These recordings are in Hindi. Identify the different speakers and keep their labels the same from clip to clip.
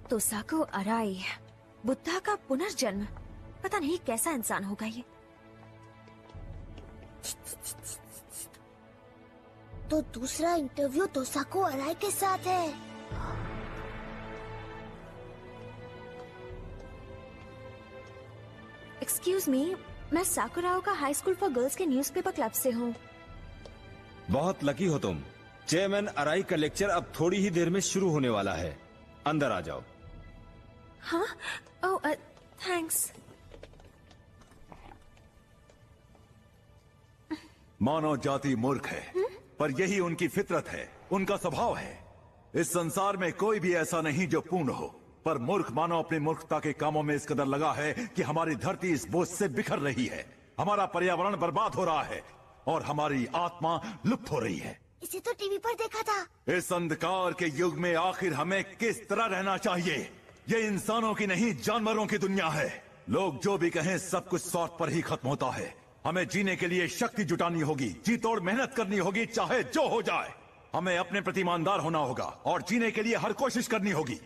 Speaker 1: तोसाको अराई, बुद्धा का पुनर्जन्म। पता नहीं कैसा इंसान होगा ये।
Speaker 2: तो दूसरा इंटरव्यू तोसाको अराई के साथ है।
Speaker 1: एक्सक्यूज मी, मैं साकुराओ का हाई स्कूल फॉर गर्ल्स के न्यूज़पेपर क्लब से हूँ।
Speaker 3: बहुत लकी हो तुम। चेयरमैन अराई का लेक्चर अब थोड़ी ही देर में शुरू होने वाला है। अंदर आ जाओ।
Speaker 1: हाँ? ओह, थैंक्स।
Speaker 4: मानव जाति मूर्ख है, पर यही उनकी फितरत है, उनका स्वभाव है। इस संसार में कोई भी ऐसा नहीं जो पूर्ण हो, पर मूर्ख मानव अपनी मूर्खता के कामों में इस कदर लगा है कि हमारी धरती इस बोझ से बिखर रही है, हमारा पर्यावरण बर्बाद हो रहा है और हमारी आत्मा लुप्त हो रही है।
Speaker 2: इसे तो टीवी पर देखा था।
Speaker 4: इस अंधकार के युग में आखिर हमें किस तरह रहना चाहिए? ये इंसानों की नहीं, जानवरों की दुनिया है। लोग जो भी कहें सब कुछ स्वार्थ पर ही खत्म होता है। हमें जीने के लिए शक्ति जुटानी होगी, जी तोड़ मेहनत करनी होगी, चाहे जो हो जाए। हमें अपने प्रति ईमानदार होना होगा और जीने के लिए हर कोशिश करनी होगी।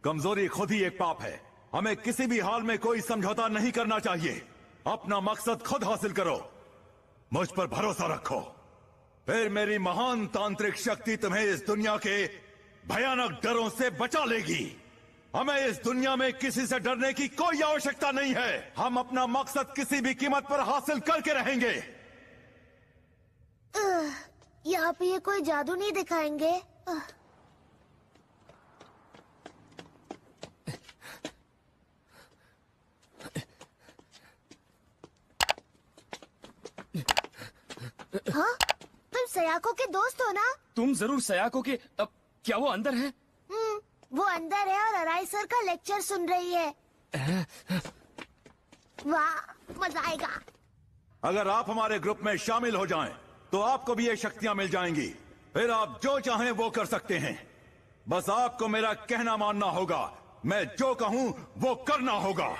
Speaker 4: कमजोरी खुद ही एक पाप है। हमें किसी भी हाल में कोई समझौता नहीं करना चाहिए। अपना मकसद खुद हासिल करो, मुझ पर भरोसा रखो, फिर मेरी महान तांत्रिक शक्ति तुम्हें इस दुनिया के भयानक डरों से बचा लेगी। हमें इस दुनिया में किसी से डरने की कोई आवश्यकता नहीं है। हम अपना मकसद किसी भी कीमत पर हासिल करके रहेंगे।
Speaker 2: यहाँ पे ये कोई जादू नहीं दिखाएंगे। हाँ? तुम सयाको के दोस्त हो ना?
Speaker 5: तुम जरूर सयाको के। अब क्या वो अंदर है?
Speaker 2: वो अंदर है और अराई सर का लेक्चर सुन रही है। वाह, मजा आएगा।
Speaker 4: अगर आप हमारे ग्रुप में शामिल हो जाएं, तो आपको भी ये शक्तियां मिल जाएंगी। फिर आप जो चाहें वो कर सकते हैं। बस आपको मेरा कहना मानना होगा। मैं जो कहूं वो करना होगा।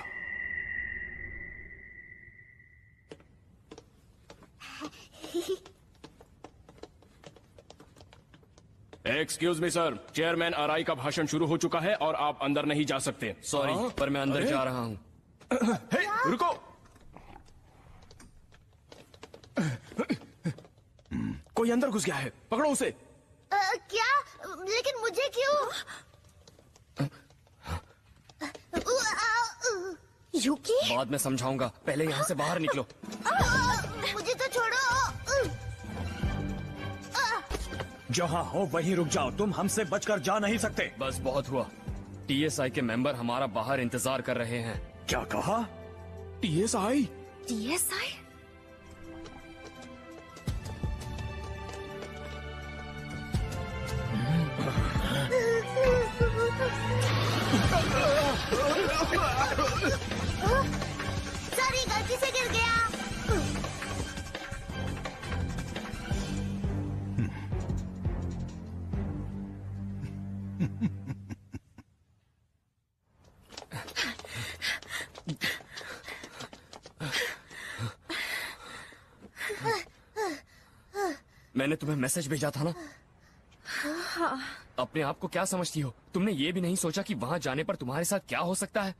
Speaker 5: एक्सक्यूज मी सर, चेयरमैन अराई का भाषण शुरू हो चुका है और आप अंदर नहीं जा सकते।
Speaker 6: सॉरी, पर मैं अंदर जा रहा हूँ।
Speaker 5: हे, रुको। कोई अंदर घुस गया है, पकड़ो उसे।
Speaker 2: क्या? लेकिन मुझे क्यों?
Speaker 1: यूकी?
Speaker 6: बाद में समझाऊंगा, पहले यहाँ से बाहर निकलो।
Speaker 2: मुझे तो छोड़ो।
Speaker 3: जहाँ हो वहीं रुक जाओ, तुम हमसे बचकर जा नहीं सकते।
Speaker 6: बस बहुत हुआ। टीएसआई के मेंबर हमारा बाहर इंतजार कर रहे हैं।
Speaker 3: क्या कहा?
Speaker 5: टीएसआई?
Speaker 1: टीएसआई?
Speaker 2: सॉरी, गलती से गिर गया।
Speaker 6: मैंने तुम्हें मैसेज भेजा था ना?
Speaker 1: हाँ।
Speaker 6: अपने आप को क्या समझती हो? तुमने ये भी नहीं सोचा कि वहाँ जाने पर तुम्हारे साथ क्या हो सकता है?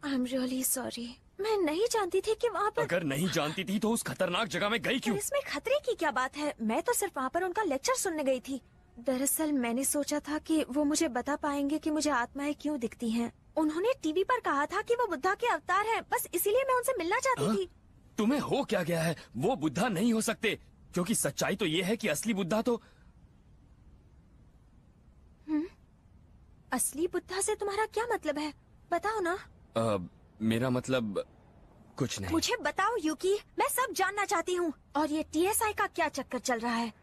Speaker 1: I am really sorry. मैं नहीं जानती थी कि वहाँ पर।
Speaker 6: अगर नहीं जानती थी तो उस खतरनाक जगह में गई क्यों?
Speaker 1: इसमें खतरे की क्या बात है? मैं तो सिर्फ वहाँ पर उनका लेक्चर सुनने गई थी। दरअसल मैंने सोचा था कि वो मुझे बता पाएंगे कि मुझे आत्माएं क्यों दिखती हैं। उन्होंने टीवी पर कहा था कि वो बुद्धा के अवतार हैं। बस इसीलिए मैं उनसे मिलना चाहती थी।
Speaker 6: तुम्हें हो क्या गया है? वो बुद्धा नहीं हो सकते, क्योंकि सच्चाई तो ये है कि असली बुद्धा तो।
Speaker 1: असली बुद्धा से तुम्हारा क्या मतलब है? बताओ ना।
Speaker 6: मेरा मतलब कुछ नहीं।
Speaker 1: मुझे बताओ यूकी, मैं सब जानना चाहती हूँ। और ये टीएसआई का क्या चक्कर चल रहा है?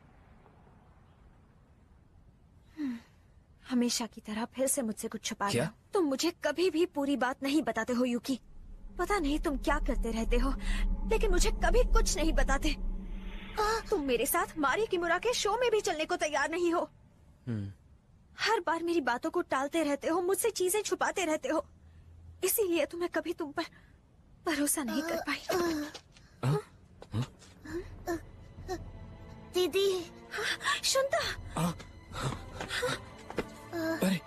Speaker 1: हमेशा की तरह फिर से मुझसे कुछ छुपा रहे हो। तुम मुझे कभी भी पूरी बात नहीं बताते हो यूकी। पता नहीं तुम क्या करते रहते हो, लेकिन मुझे कभी कुछ नहीं बताते। तुम मेरे साथ मारी किमुरा के शो में भी चलने को तैयार नहीं हो। हर बार मेरी बातों को टालते रहते हो, मुझसे चीजें छुपाते रहते हो। इसीलिए तो मैं कभी तुम पर भरोसा नहीं कर पाई।
Speaker 2: दीदी,
Speaker 1: शुंता।
Speaker 6: अरे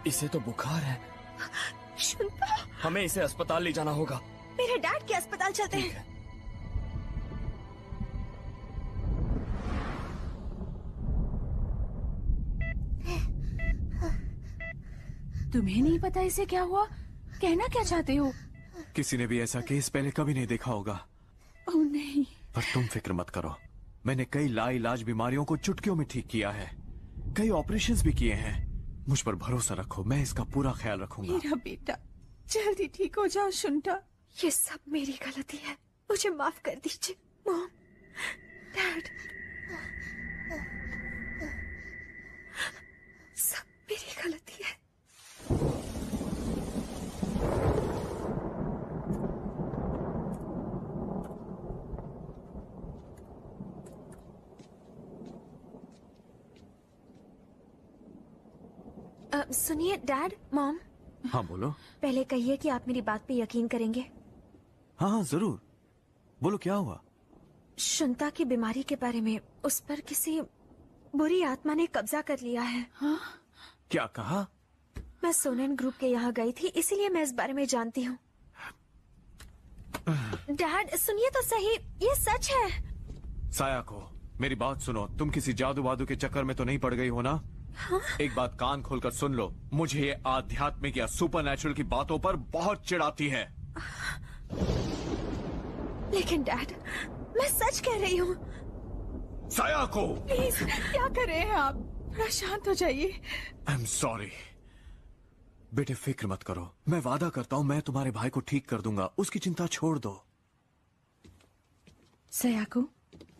Speaker 6: इसे तो बुखार है।
Speaker 1: शुनता,
Speaker 6: हमें इसे अस्पताल ले जाना होगा।
Speaker 1: मेरे डैड के अस्पताल चलते
Speaker 6: ठीक
Speaker 1: हैं।
Speaker 6: है।
Speaker 7: तुम्हें नहीं पता इसे क्या हुआ? कहना क्या चाहते हो?
Speaker 8: किसी ने भी ऐसा केस पहले कभी नहीं देखा होगा।
Speaker 7: ओह नहीं।
Speaker 8: पर तुम फिक्र मत करो, मैंने कई लाइलाज बीमारियों को चुटकियों में ठीक किया है, कई ऑपरेशंस भी किए हैं। मुझ पर भरोसा रखो, मैं इसका पूरा ख्याल रखूंगा।
Speaker 7: मेरा बेटा जल्दी ठीक हो जाओ शुंटा।
Speaker 1: ये सब मेरी गलती है, मुझे माफ कर दीजिए मॉम, डैड, सब मेरी गलती है। सुनिए डैड, मॉम,
Speaker 8: हाँ बोलो।
Speaker 1: पहले कहिए कि आप मेरी बात पे यकीन करेंगे।
Speaker 8: हाँ हाँ जरूर, बोलो क्या हुआ।
Speaker 1: शुंता की बीमारी के बारे में उस पर किसी बुरी आत्मा ने कब्जा कर लिया है।
Speaker 7: हाँ?
Speaker 8: क्या कहा?
Speaker 1: मैं सोनेन ग्रुप के यहाँ गई थी, इसीलिए मैं इस बारे में जानती हूँ। डैड सुनिए तो सही, ये सच है।
Speaker 8: सायाको, मेरी बात सुनो, तुम किसी जादू वादू के चक्कर में तो नहीं पड़ गई हो ना?
Speaker 1: हाँ?
Speaker 8: एक बात कान खोलकर सुन लो, मुझे ये आध्यात्मिक या सुपरनैचुरल की बातों पर बहुत चिढ़ाती है।
Speaker 1: लेकिन डैड, मैं सच कह रही हूँ।
Speaker 8: सायाको,
Speaker 7: प्लीज क्या कर रहे हैं आप? थोड़ा शांत हो जाइए।
Speaker 8: I am sorry. बेटे फिक्र मत करो, मैं वादा करता हूँ मैं तुम्हारे भाई को ठीक कर दूंगा, उसकी चिंता छोड़ दो।
Speaker 7: सयाको,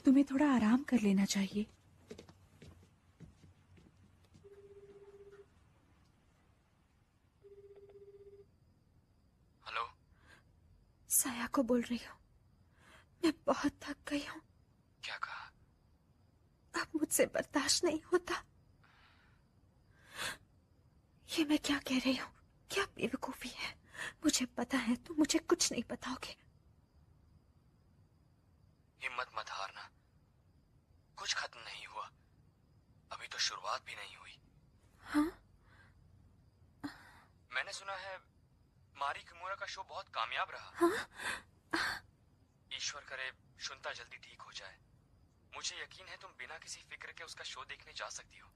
Speaker 7: तुम्हें थोड़ा आराम कर लेना चाहिए।
Speaker 6: हेलो,
Speaker 1: साया को बोल रही हूँ, मैं बहुत थक गई हूँ।
Speaker 6: क्या कहा?
Speaker 1: अब मुझसे बर्दाश्त नहीं होता। ये मैं क्या कह रही हूँ? क्या बेवकूफी है। मुझे पता है तुम मुझे कुछ नहीं बताओगे।
Speaker 6: हिम्मत मत हारना, कुछ खत्म नहीं हुआ, अभी तो शुरुआत भी नहीं हुई।
Speaker 1: हाँ?
Speaker 6: मैंने सुना है मारी किमोरा का शो बहुत कामयाब रहा।
Speaker 1: हाँ?
Speaker 6: ईश्वर करे शुंता जल्दी ठीक हो जाए। मुझे यकीन है तुम बिना किसी फिक्र के उसका शो देखने जा सकती हो।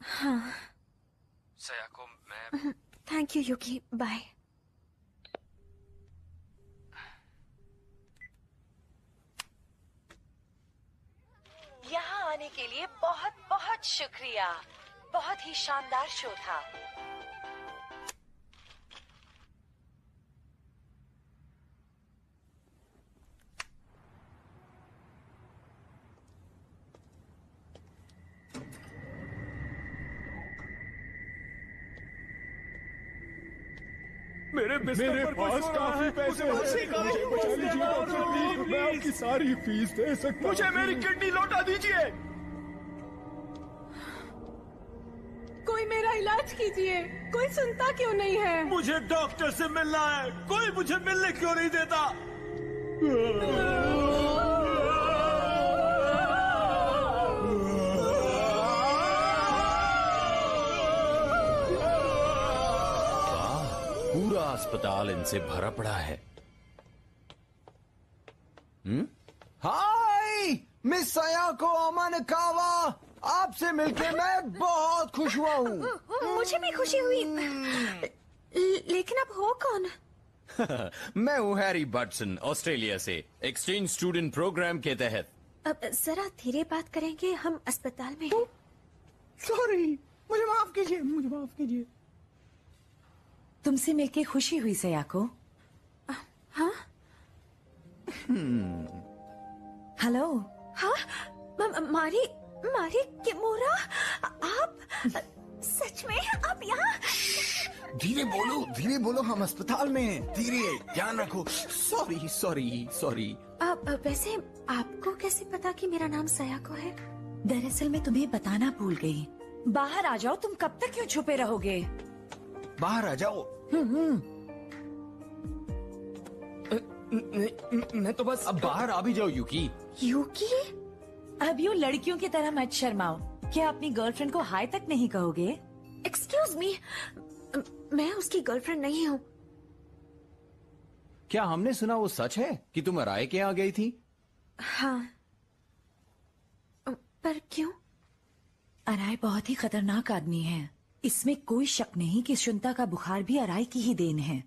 Speaker 1: हाँ।
Speaker 6: सयाको, मैं
Speaker 1: थैंक यू युकी, बाय।
Speaker 9: यहाँ आने के लिए बहुत बहुत शुक्रिया, बहुत ही शानदार शो था।
Speaker 8: मेरे पास काफी पैसे हैं, मुझे बचा लीजिए डॉक्टर प्लीज, मैं आपकी सारी फीस दे सकता हूँ। मुझे मेरी किडनी लौटा दीजिए।
Speaker 7: कोई मेरा इलाज कीजिए, कोई सुनता क्यों नहीं है?
Speaker 3: मुझे डॉक्टर से मिलना है, कोई मुझे मिलने क्यों नहीं देता?
Speaker 10: पूरा अस्पताल इनसे भरा पड़ा है।
Speaker 11: हाय मिस सयाको अमानकावा, आपसे मिलके मैं बहुत खुश हुआ हूँ।
Speaker 1: मुझे भी खुशी हुई। लेकिन अब हो कौन?
Speaker 10: मैं हूँ हैरी बटसन, ऑस्ट्रेलिया से, एक्सचेंज स्टूडेंट प्रोग्राम के तहत।
Speaker 1: अब जरा धीरे बात करेंगे, हम अस्पताल में हैं।
Speaker 11: सॉरी, मुझे माफ कीजिए, मुझे माफ कीजिए।
Speaker 9: तुमसे मिलके खुशी हुई सयाको।
Speaker 1: हाँ?
Speaker 9: हेलो।
Speaker 1: हाँ? मारी किमोरा, आप सच में आप यहाँ?
Speaker 11: धीरे बोलो, हम अस्पताल में हैं। धीरे, ध्यान रखो। सॉरी।
Speaker 1: अब वैसे आपको कैसे पता कि मेरा नाम सयाको है?
Speaker 9: दरअसल मैं तुम्हें बताना भूल गई। बाहर आ जाओ, तुम कब तक क्यों छुपे रहोगे?
Speaker 11: बाहर आ जाओ।
Speaker 6: मैं तो बस
Speaker 11: अब बाहर आ भी जाओ युकी।
Speaker 1: युकी?
Speaker 9: अब यूँ लड़कियों की तरह मत शर्माओ। क्या अपनी गर्लफ्रेंड को हाय तक नहीं कहोगे?
Speaker 1: एक्सक्यूज मी, मैं उसकी गर्लफ्रेंड नहीं हूँ।
Speaker 10: क्या हमने सुना वो सच है कि तुम अराय के यहाँ गई थी?
Speaker 1: हाँ, पर क्यों?
Speaker 9: अराय बहुत ही खतरनाक आदमी है। इसमें कोई शक नहीं कि शुंता का बुखार भी अराय की ही देन है।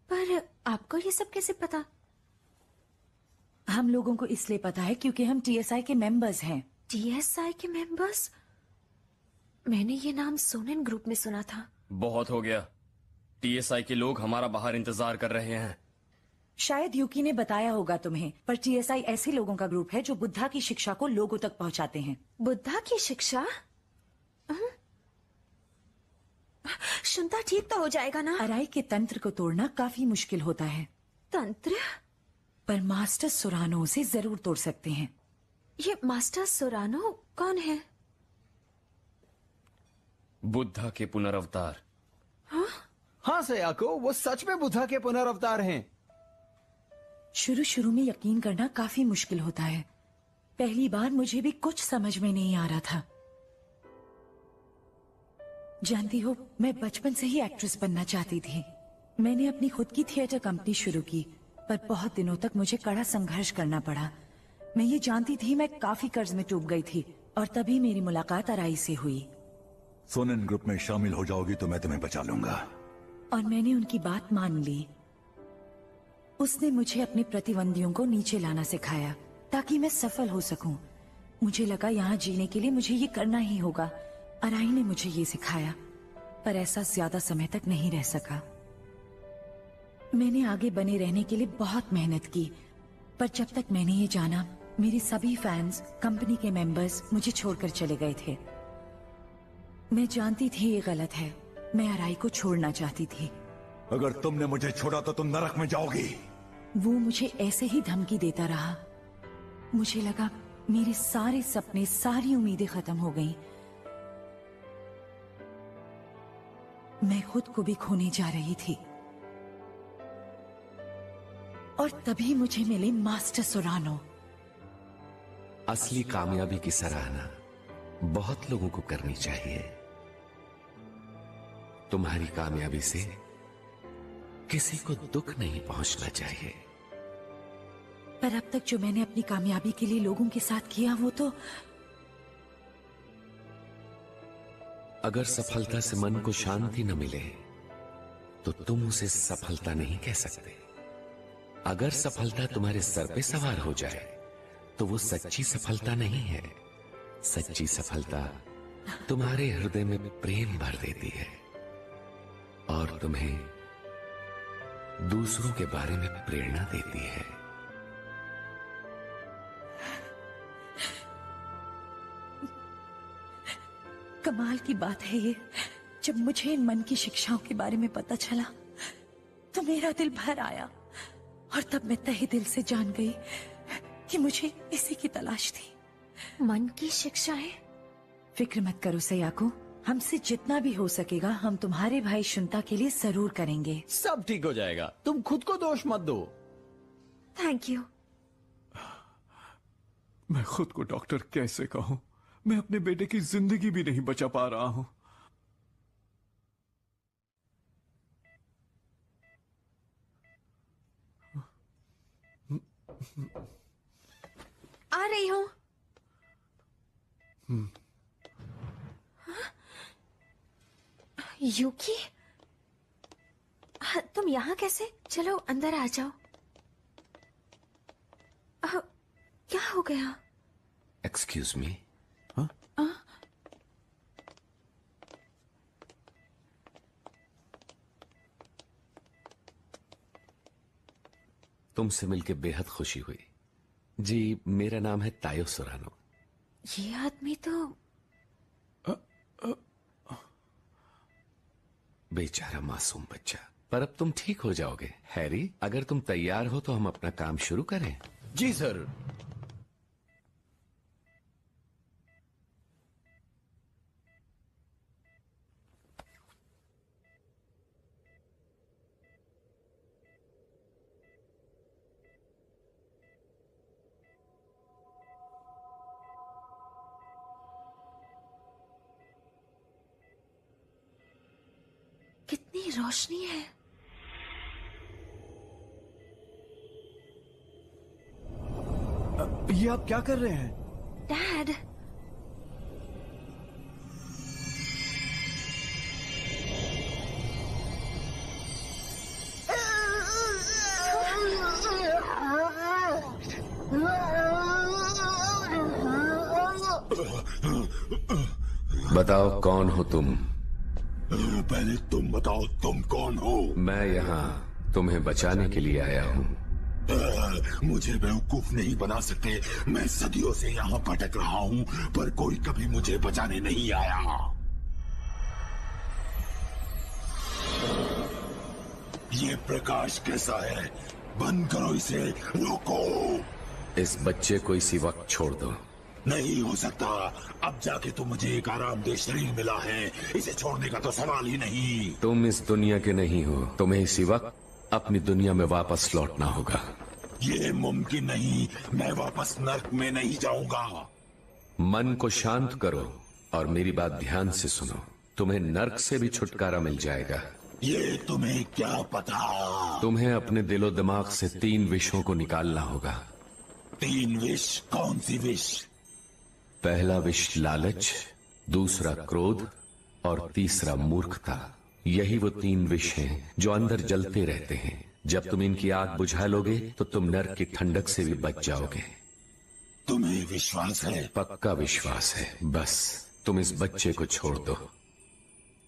Speaker 1: पर आपको ये सब कैसे पता?
Speaker 9: हम लोगों को इसलिए पता है क्योंकि हम टीएसआई के मेंबर्स हैं।
Speaker 1: टीएसआई के मेंबर्स? मैंने ये नाम सोनेन ग्रुप में सुना था।
Speaker 5: बहुत हो गया। टीएसआई के लोग हमारा बाहर इंतजार कर रहे हैं।
Speaker 9: शायद यूकी ने बताया होगा तुम्हें, पर टीएसआई ऐसे लोगों का ग्रुप है जो बुद्धा की शिक्षा को लोगों तक पहुंचाते हैं।
Speaker 1: बुद्धा की शिक्षा? शुंता ठीक तो हो जाएगा ना?
Speaker 9: अराई के तंत्र को तोड़ना काफी मुश्किल होता है।
Speaker 1: तंत्र?
Speaker 9: पर मास्टर सोरानो उसे जरूर तोड़ सकते हैं।
Speaker 1: ये मास्टर सोरानो कौन है?
Speaker 5: बुद्धा के पुनर्अवतार।
Speaker 10: हाँ सयाको, वो सच में बुद्धा के पुनर्अवतार हैं।
Speaker 9: शुरू शुरू में यकीन करना काफी मुश्किल होता है। पहली बार मुझे भी कुछ समझ में नहीं आ रहा था। जानती हो, मैं बचपन से ही एक्ट्रेस बनना चाहती थी। मैंने अपनी खुद की थिएटर कंपनी शुरू की, पर बहुत दिनों तक मुझे कड़ा संघर्ष करना पड़ा। मैं ये जानती थी मैं काफी कर्ज में डूब गई थी, और तभी मेरी मुलाकात अराई से हुई।
Speaker 4: सोनेन ग्रुप में शामिल हो जाओगी तो मैं तुम्हें बचा लूंगा।
Speaker 9: और मैंने उनकी बात मान ली। उसने मुझे अपने प्रतिद्वंदियों को नीचे लाना सिखाया ताकि मैं सफल हो सकूं। मुझे लगा यहाँ जीने के लिए मुझे ये करना ही होगा। अराई ने मुझे ये सिखाया, पर ऐसा ज्यादा समय तक नहीं रह सका। मैंने आगे बने रहने के लिए बहुत मेहनत की, पर जब तक मैंने ये जाना, मेरे सभी फैंस, कंपनी के मेंबर्स मुझे छोड़कर चले गए थे। मैं जानती थी ये गलत है। मैं अराई को छोड़ना चाहती थी।
Speaker 4: अगर तुमने मुझे छोड़ा तो तुम नरक में जाओगी।
Speaker 9: वो मुझे ऐसे ही धमकी देता रहा। मुझे लगा मेरे सारे सपने, सारी उम्मीदें खत्म हो गईं। मैं खुद को भी खोने जा रही थी। और तभी मुझे मिले मास्टर सोरानो।
Speaker 12: असली कामयाबी की सराहना बहुत लोगों को करनी चाहिए। तुम्हारी कामयाबी से किसी को दुख नहीं पहुंचना चाहिए।
Speaker 9: पर अब तक जो मैंने अपनी कामयाबी के लिए लोगों के साथ किया, वो तो
Speaker 12: अगर सफलता से मन को शांति न मिले तो तुम उसे सफलता नहीं कह सकते। अगर सफलता तुम्हारे सर पे सवार हो जाए तो वो सच्ची सफलता नहीं है। सच्ची सफलता तुम्हारे हृदय में प्रेम भर देती है और तुम्हें दूसरों के बारे में प्रेरणा देती है।
Speaker 9: कमाल की बात है ये, जब मुझे इन मन की शिक्षाओं के बारे में पता चला तो मेरा दिल भर आया, और तब मैं तहे दिल से जान गई कि मुझे इसी की तलाश थी।
Speaker 1: मन की शिक्षाएं?
Speaker 9: फिक्र मत करो सयाको, हमसे जितना भी हो सकेगा हम तुम्हारे भाई शुंता के लिए जरूर करेंगे।
Speaker 10: सब ठीक हो जाएगा, तुम खुद को दोष मत दो।
Speaker 1: Thank you.
Speaker 8: मैं खुद को डॉक्टर कैसे कहूं? मैं अपने बेटे की जिंदगी भी नहीं बचा पा रहा हूं।
Speaker 1: आ रही हूं। यूकी, तुम यहाँ कैसे? चलो अंदर आ जाओ। क्या हो गया?
Speaker 12: Excuse me. तुमसे मिलकर बेहद खुशी हुई। जी, मेरा नाम है तायो सोरानो।
Speaker 1: ये आदमी तो
Speaker 12: बेचारा मासूम बच्चा। पर अब तुम ठीक हो जाओगे। हैरी, अगर तुम तैयार हो तो हम अपना काम शुरू करें।
Speaker 10: जी सर।
Speaker 1: रोशनी है।
Speaker 8: ये आप क्या कर रहे हैं?
Speaker 1: डैड,
Speaker 12: बताओ कौन हो तुम?
Speaker 13: पहले तुम बताओ तुम कौन हो?
Speaker 12: मैं यहाँ तुम्हें बचाने के लिए आया हूँ।
Speaker 13: मुझे बेवकूफ नहीं बना सकते। मैं सदियों से यहाँ भटक रहा हूँ, पर कोई कभी मुझे बचाने नहीं आया। ये प्रकाश कैसा है? बंद करो इसे, रोको।
Speaker 12: इस बच्चे को इसी वक्त छोड़ दो।
Speaker 13: नहीं हो सकता। अब जाके तो मुझे एक आरामदेह शरीर मिला है, इसे छोड़ने का तो सवाल ही नहीं।
Speaker 12: तुम इस दुनिया के नहीं हो, तुम्हें इसी वक्त अपनी दुनिया में वापस लौटना होगा।
Speaker 13: ये मुमकिन नहीं, मैं वापस नर्क में नहीं जाऊंगा।
Speaker 12: मन को शांत करो और मेरी बात ध्यान से सुनो। तुम्हें नर्क से भी छुटकारा मिल जाएगा।
Speaker 13: ये तुम्हें क्या पता?
Speaker 12: तुम्हें अपने दिलो दिमाग से 3 विषों को निकालना होगा।
Speaker 13: 3 विष? कौन सी विष?
Speaker 12: पहला विष लालच, दूसरा क्रोध और तीसरा मूर्खता। यही वो 3 विष हैं जो अंदर जलते रहते हैं। जब तुम इनकी आग बुझा लोगे तो तुम नर्क की ठंडक से भी बच जाओगे।
Speaker 13: तुम्हें विश्वास है?
Speaker 12: पक्का विश्वास है। बस तुम इस बच्चे को छोड़ दो।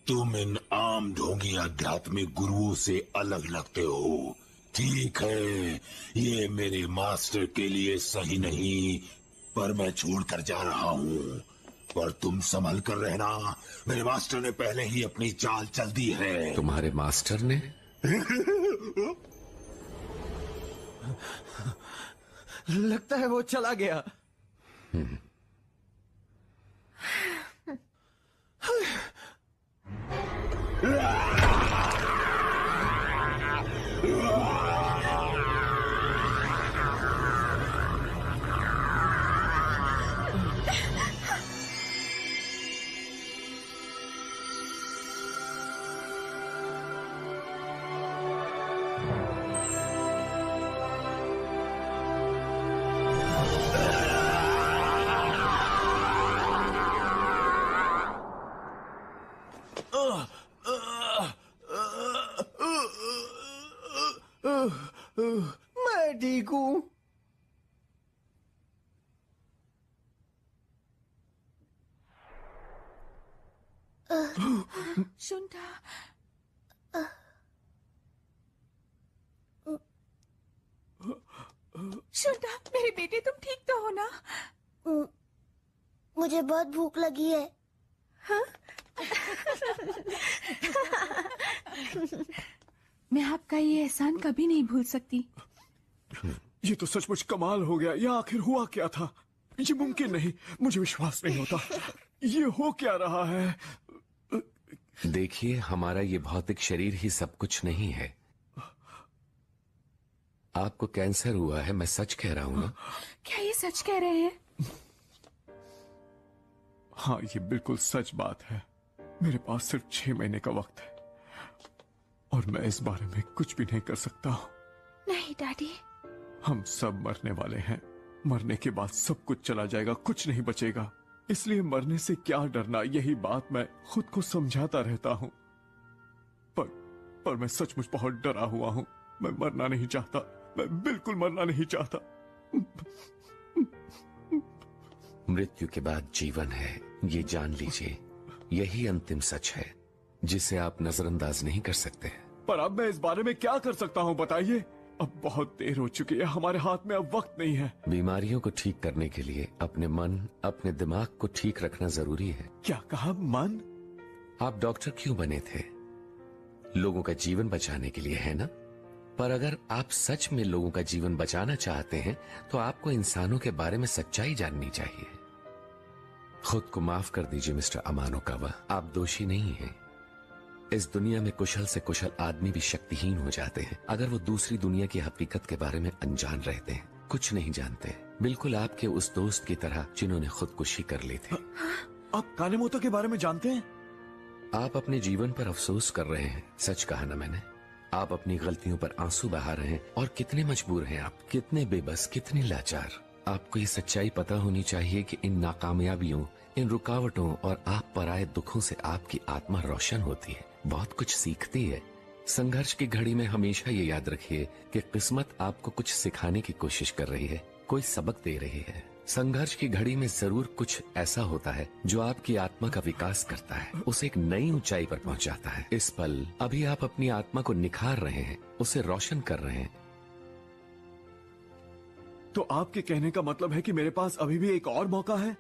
Speaker 13: तुम इन आम ढोंगी आध्यात्मिक गुरुओं से अलग लगते हो। ठीक है, ये मेरे मास्टर के लिए सही नहीं, पर मैं छोड़कर जा रहा हूँ। पर तुम संभल कर रहना, मेरे मास्टर ने पहले ही अपनी चाल चल दी है।
Speaker 12: तुम्हारे मास्टर ने?
Speaker 8: लगता है वो चला गया।
Speaker 11: मैं ठीक हूं।
Speaker 7: शुंठा, शुंठा, मेरे बेटे तुम ठीक तो हो ना?
Speaker 2: मुझे बहुत भूख लगी है।
Speaker 7: हाँ? मैं आपका ये एहसान कभी नहीं भूल सकती।
Speaker 8: ये तो सचमुच कमाल हो गया। ये आखिर हुआ क्या था? ये मुमकिन नहीं, मुझे विश्वास नहीं होता। ये हो क्या रहा है?
Speaker 12: देखिए, हमारा ये भौतिक शरीर ही सब कुछ नहीं है। आपको कैंसर हुआ है, मैं सच कह रहा हूं ना?
Speaker 7: क्या ये सच कह रहे हैं?
Speaker 8: हाँ, ये बिल्कुल सच बात है। मेरे पास सिर्फ 6 महीने का वक्त है और मैं इस बारे में कुछ भी नहीं कर सकता।
Speaker 7: नहीं डैडी,
Speaker 8: हम सब मरने वाले हैं। मरने के बाद सब कुछ चला जाएगा, कुछ नहीं बचेगा। इसलिए मरने से क्या डरना, यही बात मैं खुद को समझाता रहता हूं। पर मैं सचमुच बहुत डरा हुआ हूं। मैं मरना नहीं चाहता, मैं बिल्कुल मरना नहीं चाहता।
Speaker 12: मृत्यु के बाद जीवन है, ये जान लीजिए। यही अंतिम सच है जिसे आप नजरअंदाज नहीं कर सकते।
Speaker 8: पर अब मैं इस बारे में क्या कर सकता हूं, बताइए। अब बहुत देर हो चुकी है, हमारे हाथ में अब वक्त नहीं है।
Speaker 12: बीमारियों को ठीक करने के लिए अपने मन, अपने दिमाग को ठीक रखना जरूरी है।
Speaker 8: क्या कहा? मन?
Speaker 12: आप डॉक्टर क्यों बने थे? लोगों का जीवन बचाने के लिए, है ना? पर अगर आप सच में लोगों का जीवन बचाना चाहते हैं तो आपको इंसानों के बारे में सच्चाई जाननी चाहिए। खुद को माफ कर दीजिए मिस्टर अमानुकावा, आप दोषी नहीं हैं। इस दुनिया में कुशल से कुशल आदमी भी शक्तिहीन हो जाते हैं अगर वो दूसरी दुनिया की हकीकत के बारे में अनजान रहते हैं, कुछ नहीं जानते। बिल्कुल आपके उस दोस्त की तरह जिन्होंने खुदकुशी कर ली थी।
Speaker 8: आप कानेमोतो के बारे में जानते हैं?
Speaker 12: आप अपने जीवन पर अफसोस कर रहे हैं, सच कहा ना मैंने। आप अपनी गलतियों पर आंसू बहा रहे हैं और कितने मजबूर हैं आप, कितने बेबस, कितने लाचार। आपको ये सच्चाई पता होनी चाहिए कि इन नाकामयाबियों, इन रुकावटों और आप पर आए दुखों से आपकी आत्मा रोशन होती है, बहुत कुछ सीखती है। संघर्ष की घड़ी में हमेशा ये याद रखिए कि किस्मत आपको कुछ सिखाने की कोशिश कर रही है, कोई सबक दे रही है। संघर्ष की घड़ी में जरूर कुछ ऐसा होता है जो आपकी आत्मा का विकास करता है, उसे एक नई ऊंचाई पर पहुंचाता है। इस पल अभी आप अपनी आत्मा को निखार रहे हैं, उसे रोशन कर रहे हैं।
Speaker 8: तो आपके कहने का मतलब है कि मेरे पास अभी भी एक और मौका है?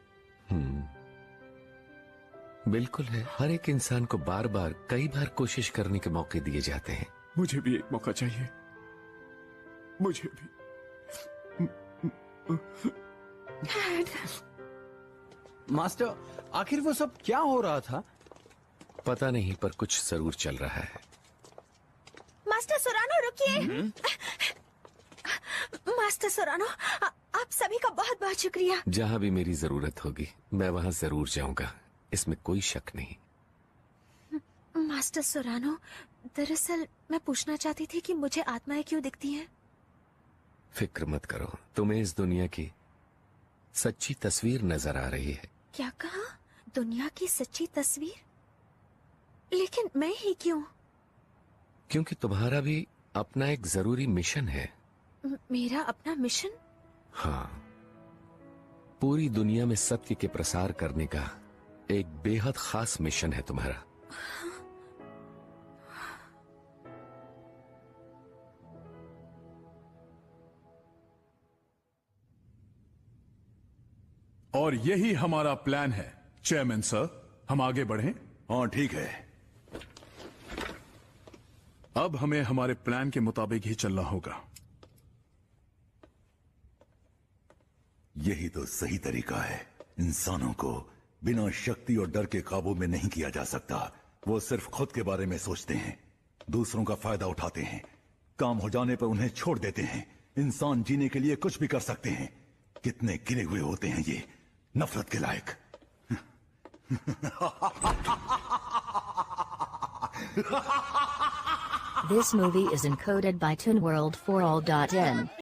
Speaker 12: बिल्कुल है। हर एक इंसान को बार बार कई बार कोशिश करने के मौके दिए जाते हैं।
Speaker 8: मुझे भी एक मौका चाहिए, मुझे भी।
Speaker 11: मास्टर, आखिर वो सब क्या हो रहा था?
Speaker 12: पता नहीं, पर कुछ जरूर चल रहा है।
Speaker 1: मास्टर सोरानो रुकिए। मास्टर सोरानो, आप सभी का बहुत बहुत शुक्रिया।
Speaker 12: जहाँ भी मेरी जरूरत होगी मैं वहाँ जरूर जाऊंगा, इसमें कोई शक नहीं।
Speaker 1: मास्टर सोरानो, दरअसल मैं पूछना चाहती थी कि मुझे आत्माएं क्यों दिखती हैं?
Speaker 12: फिक्र मत करो, तुम्हें इस दुनिया की सच्ची तस्वीर नजर आ रही है।
Speaker 1: क्या कहा? दुनिया की सच्ची तस्वीर? लेकिन मैं ही क्यों?
Speaker 12: क्योंकि तुम्हारा भी अपना एक जरूरी मिशन है।
Speaker 1: मेरा अपना मिशन?
Speaker 12: हाँ, पूरी दुनिया में सत्य के प्रसार करने का एक बेहद खास मिशन है तुम्हारा।
Speaker 4: और यही हमारा प्लान है चेयरमैन सर। हम आगे बढ़ें? हाँ ठीक है। अब हमें हमारे प्लान के मुताबिक ही चलना होगा। यही तो सही तरीका है। इंसानों को बिना शक्ति और डर के काबू में नहीं किया जा सकता। वो सिर्फ खुद के बारे में सोचते हैं, दूसरों का फायदा उठाते हैं, काम हो जाने पर उन्हें छोड़ देते हैं। इंसान जीने के लिए कुछ भी कर सकते हैं। कितने गिरे हुए होते हैं ये, नफरत के लायक।
Speaker 14: This movie is encoded by ToonWorld4All.in.